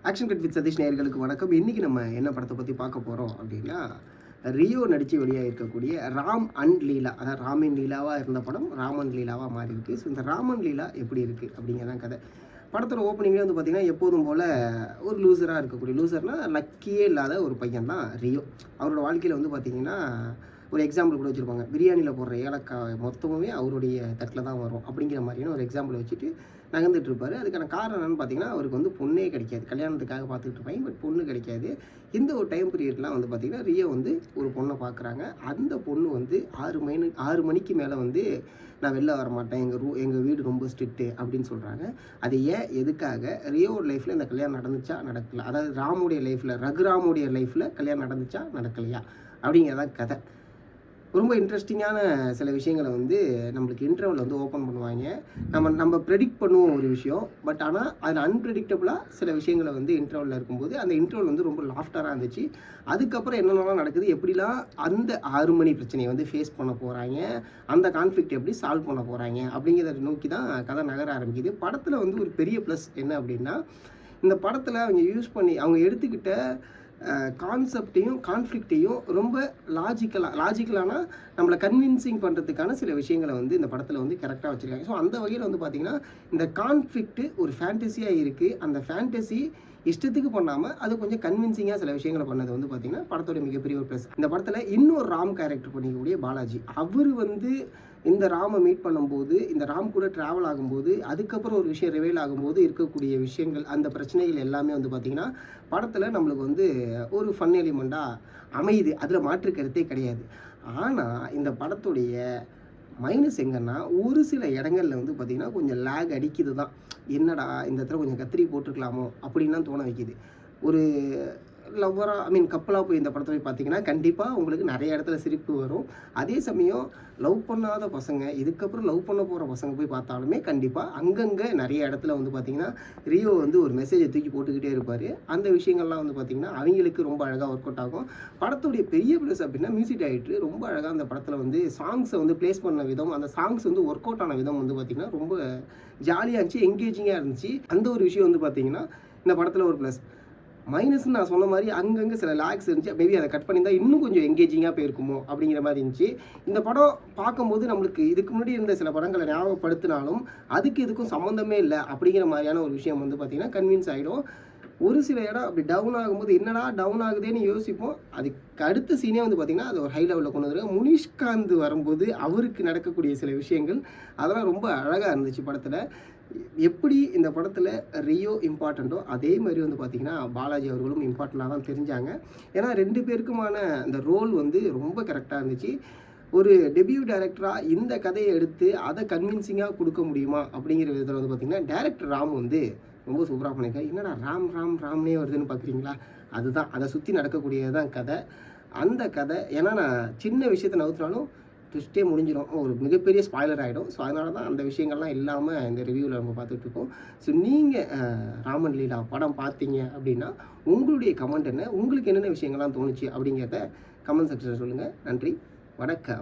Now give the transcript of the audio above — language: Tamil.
ஆக்ஷன் கட் வித் சதீஷ் நேயர்களுக்கு வணக்கம். இன்றைக்கி நம்ம என்ன படத்தை பற்றி பார்க்க போகிறோம் அப்படின்னா, ரியோ நடித்து வெளியாக இருக்கக்கூடிய ராம் அண்ட் லீலா. அதாவது ராமின் லீலாவாக இருந்த படம் ராமன் லீலாவாக மாறி இருக்குது. ஸோ இந்த ராமன் லீலா எப்படி இருக்குது அப்படிங்கிறதான் கதை. படத்தோட ஓப்பனிங்லேயே வந்து பார்த்திங்கன்னா, எப்போதும் போல் ஒரு லூசராக இருக்கக்கூடிய லூசர்னால் லக்கியே இல்லாத ஒரு பையன் தான் ரியோ. அவரோட வாழ்க்கையில் வந்து பார்த்திங்கன்னா, ஒரு எக்ஸாம்பிள் கூட வச்சுருப்பாங்க. பிரியாணியில் போடுற ஏலக்காய் மொத்தமுமே அவருடைய தட்டில் தான் வரும் அப்படிங்கிற மாதிரியான ஒரு எக்ஸாம்பிள் வச்சுட்டு நகர்ந்துட்டு இருப்பார். அதுக்கான காரணம் என்னென்னு பார்த்தீங்கன்னா, அவருக்கு வந்து பொண்ணே கிடைக்காது. கல்யாணத்துக்காக பார்த்துட்டு இருப்பாங்க, பட் பொண்ணு கிடைக்காது. இந்த ஒரு டைம் பீரியட்லாம் வந்து பார்த்திங்கன்னா, ரியோ வந்து ஒரு பொண்ணை பார்க்குறாங்க. அந்த பொண்ணு வந்து 6 மணிக்கு மேலே வந்து நான் வெளில வர மாட்டேன், எங்கள் வீடு ரொம்ப ஸ்ட்ரிக்ட்டு அப்படின்னு சொல்கிறாங்க. அது ஏன், எதுக்காக, ரியோவோட லைஃப்பில் இந்த கல்யாணம் நடந்துச்சா நடக்கல, அதாவது ராமுடைய லைஃப்பில், ரகுராமுடைய லைஃப்பில் கல்யாணம் நடந்துச்சா நடக்கலையா அப்படிங்கிறதான் கதை. ரொம்ப இன்ட்ரெஸ்டிங்கான சில விஷயங்களை வந்து நம்மளுக்கு இன்டர்வல் வந்து ஓப்பன் பண்ணுவாங்க. நம்ம ப்ரெடிக்ட் பண்ணுவோம் ஒரு விஷயம், பட் ஆனால் அதில் அன்ப்ரெடிக்டபுளாக சில விஷயங்களை வந்து இன்டர்வலில் இருக்கும்போது அந்த இன்டர்வல் வந்து ரொம்ப லாஃப்டராக இருந்துச்சு. அதுக்கப்புறம் என்னென்னலாம் நடக்குது, எப்படிலாம் அந்த 6 மணி பிரச்சனையை வந்து ஃபேஸ் பண்ண போகிறாங்க, அந்த கான்ஃப்ளிக்ட் எப்படி சால்வ் பண்ண போகிறாங்க அப்படிங்கிறத நோக்கி தான் கதை நகர ஆரம்பிக்குது. படத்தில் வந்து ஒரு பெரிய ப்ளஸ் என்ன அப்படின்னா, இந்த படத்தில் அவங்க எடுத்துக்கிட்ட கான்செப்டையும் கான்ஃப்ளிக்டையும் ரொம்ப லாஜிக்கலான நம்மளை கன்வின்சிங் பண்ணுறதுக்கான சில விஷயங்களை வந்து இந்த படத்தில் வந்து கரெக்டாக வச்சுருக்காங்க. ஸோ அந்த வகையில் வந்து பார்த்திங்கன்னா, இந்த கான்ஃப்ளிக்ட்டு ஒரு ஃபேண்டஸியாக இருக்குது. அந்த ஃபேண்டஸி இஷ்டத்துக்கு பண்ணாமல் அது கொஞ்சம் கன்வின்சிங்காக சில விஷயங்களை பண்ணது வந்து பார்த்திங்கன்னா படத்தோட மிகப்பெரிய ஒரு ப்ளஸ். இந்த படத்தில் இன்னொரு ராம் கேரக்டர் பண்ணிக்கக்கூடிய பாலாஜி, அவர் வந்து இந்த ராமை மீட் பண்ணும்போது, இந்த ராம் கூட ட்ராவல் ஆகும்போது, அதுக்கப்புறம் ஒரு விஷயம் ரிவைல் ஆகும்போது இருக்கக்கூடிய விஷயங்கள், அந்த பிரச்சனைகள் எல்லாமே வந்து பார்த்திங்கன்னா படத்தில் நம்மளுக்கு வந்து ஒரு ஃபன் எலிமெண்ட்டாக அமையுது. அதில் மாற்று கருத்தே கிடையாது. ஆனால் இந்த படத்துடைய மைனஸ் எங்கன்னா, ஒரு சில இடங்களில் வந்து பார்த்திங்கன்னா கொஞ்சம் லேக் அடிக்குது தான். என்னடா இந்த இடத்துல கொஞ்சம் கத்திரி போட்டிருக்கலாமோ அப்படின்லாம் தோண வைக்கிது. ஒரு கப்பலாக போய் இந்த படத்தை போய் பார்த்தீங்கன்னா கண்டிப்பாக உங்களுக்கு நிறைய இடத்துல சிரிப்பு வரும். அதே சமயம் லவ் பண்ணாத பசங்க, இதுக்கப்புறம் லவ் பண்ண போகிற பசங்க போய் பார்த்தாலுமே கண்டிப்பாக அங்கங்கே நிறைய இடத்துல வந்து பார்த்திங்கன்னா ரியோ வந்து ஒரு மெசேஜை தூக்கி போட்டுக்கிட்டே இருப்பார். அந்த விஷயங்கள்லாம் வந்து பார்த்திங்கன்னா அவங்களுக்கு ரொம்ப அழகாக ஒர்க் அவுட் ஆகும். படத்துடைய பெரிய ப்ளஸ் அப்படின்னா, மியூசிக் டைரக்டர் ரொம்ப அழகாக அந்த படத்தில் வந்து சாங்ஸை வந்து ப்ளேஸ் பண்ண விதம், அந்த சாங்ஸ் வந்து ஒர்க் அவுட் ஆன விதம் வந்து பார்த்திங்கன்னா ரொம்ப ஜாலியாக இருந்துச்சு, என்கேஜிங்காக இருந்துச்சு. அந்த ஒரு விஷயம் வந்து பார்த்திங்கன்னா இந்த படத்தில் ஒரு ப்ளஸ். மைனஸ்ன்னு நான் சொன்ன மாதிரி அங்கங்கே சில லேக்ஸ் இருந்துச்சு. மேபி அதை கட் பண்ணியிருந்தால் இன்னும் கொஞ்சம் என்கேஜிங்காக போயிருக்குமோ அப்படிங்கிற மாதிரி இருந்துச்சு. இந்த படம் பார்க்கும்போது நம்மளுக்கு இதுக்கு முன்னாடி இருந்த சில படங்களை ஞாபகப்படுத்தினாலும் அதுக்கு இதுக்கும் சம்மந்தமே இல்லை அப்படிங்கிற மாதிரியான ஒரு விஷயம் வந்து பார்த்திங்கன்னா கன்வின்ஸ் ஆகிடும். ஒரு சில இடம் அப்படி டவுன் ஆகும்போது என்னடா டவுன் ஆகுதுன்னு யோசிப்போம். அதுக்கு அடுத்த சீனே வந்து பார்த்திங்கன்னா அது ஒரு ஹை லெவலில் கொண்டு வந்துருங்க. முனிஷ்காந்த் வரும்போது அவருக்கு நடக்கக்கூடிய சில விஷயங்கள் அதெல்லாம் ரொம்ப அழகாக இருந்துச்சு படத்தில். எப்படி இந்த படத்தில் ரியோ இம்பார்ட்டண்ட்டோ அதே மாதிரி வந்து பார்த்திங்கன்னா பாலாஜி அவர்களும் இம்பார்ட்டண்ட்டாக தான் தெரிஞ்சாங்க. ஏன்னா 2 பேருக்குமான அந்த ரோல் வந்து ரொம்ப கரெக்டாக இருந்துச்சு. ஒரு டெபியூ டைரக்டராக இந்த கதையை எடுத்து அதை கன்வின்சிங்காக கொடுக்க முடியுமா அப்படிங்கிற விதத்தில் வந்து பார்த்திங்கன்னா டைரக்டர் ராம் வந்து ரொம்ப சூப்பராக பண்ணியிருக்காரு. என்னடா ராம்னே வருதுன்னு பார்க்குறீங்களா, அதுதான் அதை சுற்றி நடக்கக்கூடியது தான் கதை. அந்த கதை ஏன்னா நான் சின்ன விஷயத்தை நவுத்தினாலும் ட்விஸ்ட்டே முடிஞ்சிடும், ஒரு மிகப்பெரிய ஸ்பாய்லர் ஆகிடும். ஸோ அதனால தான் அந்த விஷயங்கள்லாம் இல்லாமல் இந்த ரிவ்யூவில் நம்ம பார்த்துட்ருக்கோம். ஸோ நீங்கள் ராமன் லீலா படம் பார்த்தீங்க அப்படின்னா உங்களுடைய கமெண்ட் என்ன, உங்களுக்கு என்னென்ன விஷயங்கள்லாம் தோணுச்சு அப்படிங்கிறத கமெண்ட் செக்ஷனில் சொல்லுங்கள். நன்றி, வணக்கம்.